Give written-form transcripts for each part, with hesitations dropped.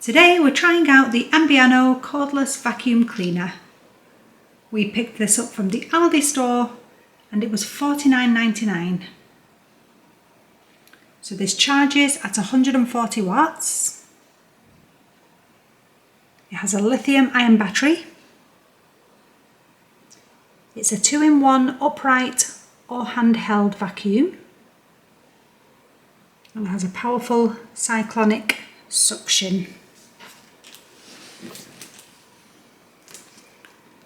Today we're trying out the Ambiano Cordless Vacuum Cleaner. We picked this up from the Aldi store and it was $49.99. So this charges at 140 watts. It has a lithium ion battery. It's a 2-in-1 upright or handheld vacuum. And it has a powerful cyclonic suction.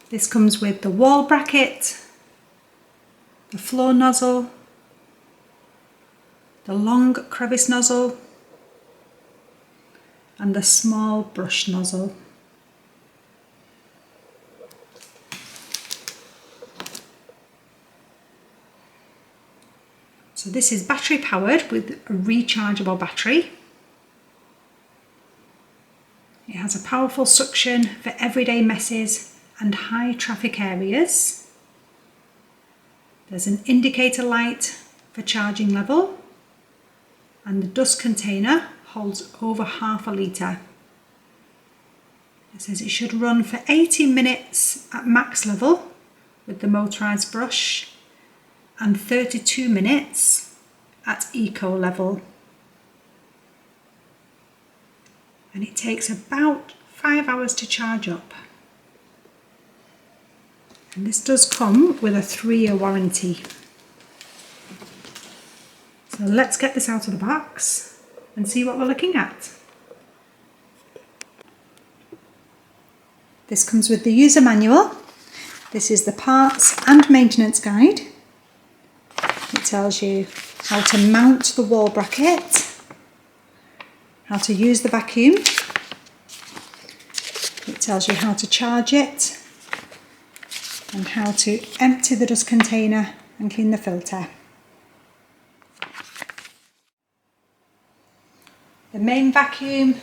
This comes with the wall bracket, the floor nozzle, the long crevice nozzle and the small brush nozzle. So this is battery powered with a rechargeable battery. It has a powerful suction for everyday messes and high traffic areas. There's an indicator light for charging level, and the dust container holds over ½ litre. It says it should run for 80 minutes at max level with the motorised brush and 32 minutes at eco level. And it takes about 5 hours to charge up. And this does come with a 3-year warranty. So let's get this out of the box and see what we're looking at. This comes with the user manual. This is the parts and maintenance guide. It tells you how to mount the wall bracket, how to use the vacuum. It tells you how to charge it and how to empty the dust container and clean the filter. The main vacuum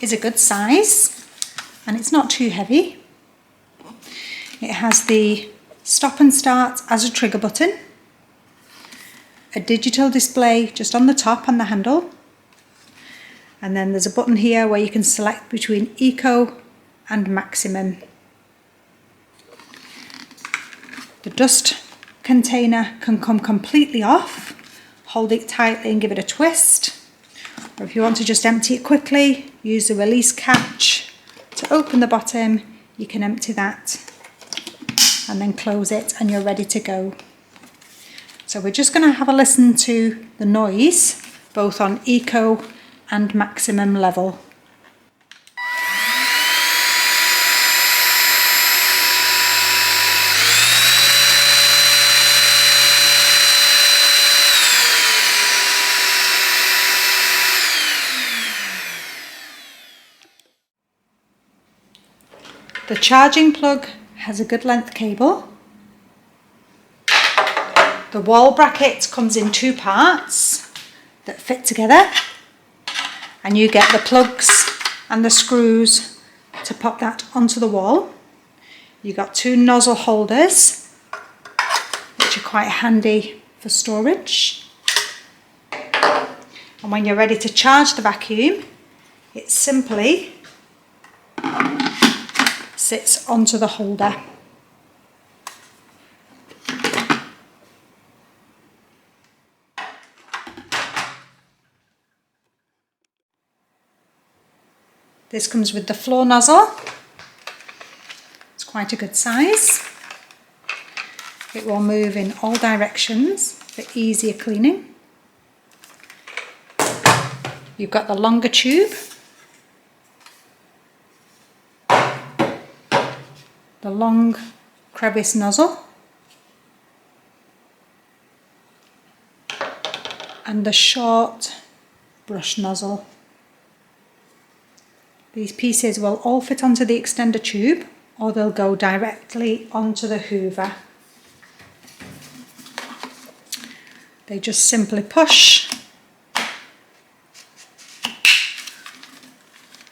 is a good size and it's not too heavy. It has the stop and start as a trigger button, a digital display just on the top on the handle, and then there's a button here where you can select between eco and maximum. The dust container can come completely off. Hold it tightly and give it a twist. Or if you want to just empty it quickly, use the release catch to open the bottom. You can empty that and then close it and you're ready to go. So we're just going to have a listen to the noise, both on eco and maximum level. The charging plug has a good length cable. The wall bracket comes in 2 parts that fit together, and you get the plugs and the screws to pop that onto the wall. You've got 2 nozzle holders, which are quite handy for storage. And when you're ready to charge the vacuum, it simply sits onto the holder. This comes with the floor nozzle. It's quite a good size. It will move in all directions for easier cleaning. You've got the longer tube, the long crevice nozzle, and the short brush nozzle. These pieces will all fit onto the extender tube, or they'll go directly onto the hoover. They just simply push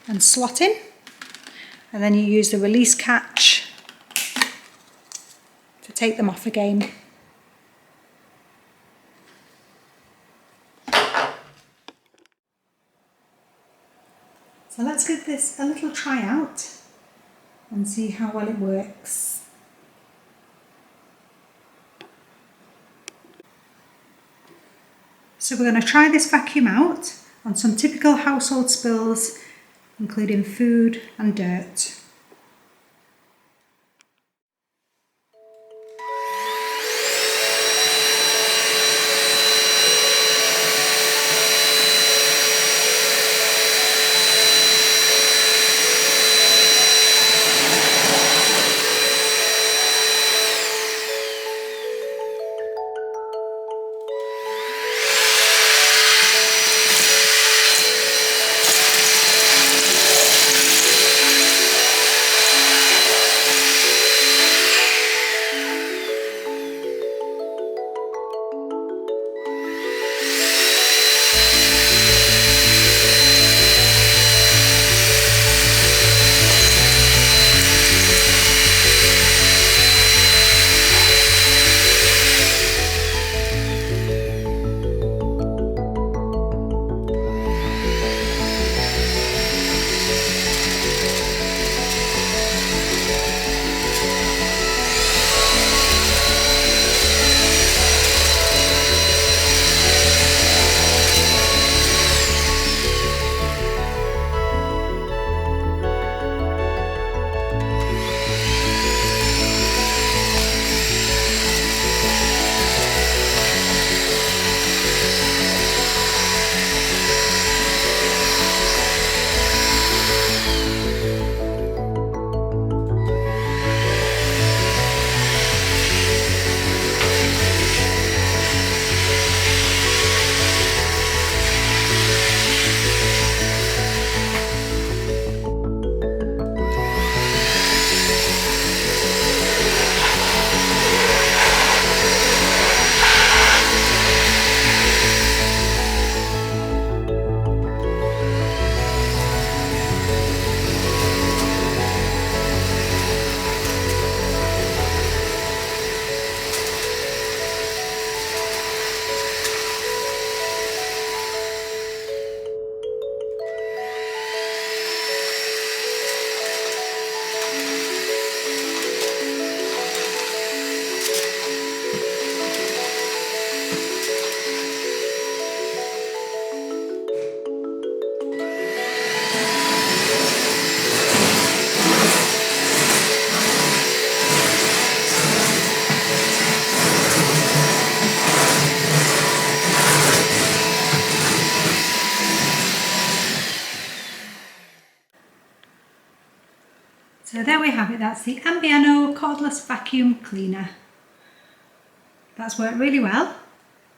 and slot in, and then you use the release catch to take them off again. So let's give this a little try out and see how well it works. So we're going to try this vacuum out on some typical household spills, including food and dirt. So there we have it, that's the Ambiano Cordless Vacuum Cleaner. That's worked really well.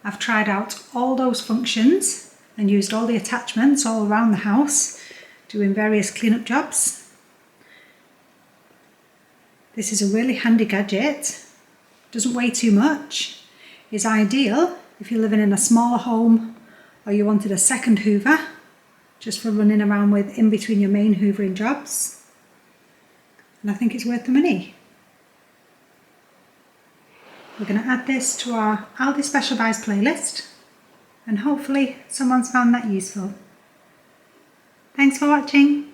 I've tried out all those functions and used all the attachments all around the house, doing various cleanup jobs. This is a really handy gadget, doesn't weigh too much, is ideal if you're living in a smaller home or you wanted a second hoover just for running around with in between your main hoovering jobs. And I think it's worth the money. We're going to add this to our Aldi Special Buys playlist and hopefully someone's found that useful. Thanks for watching.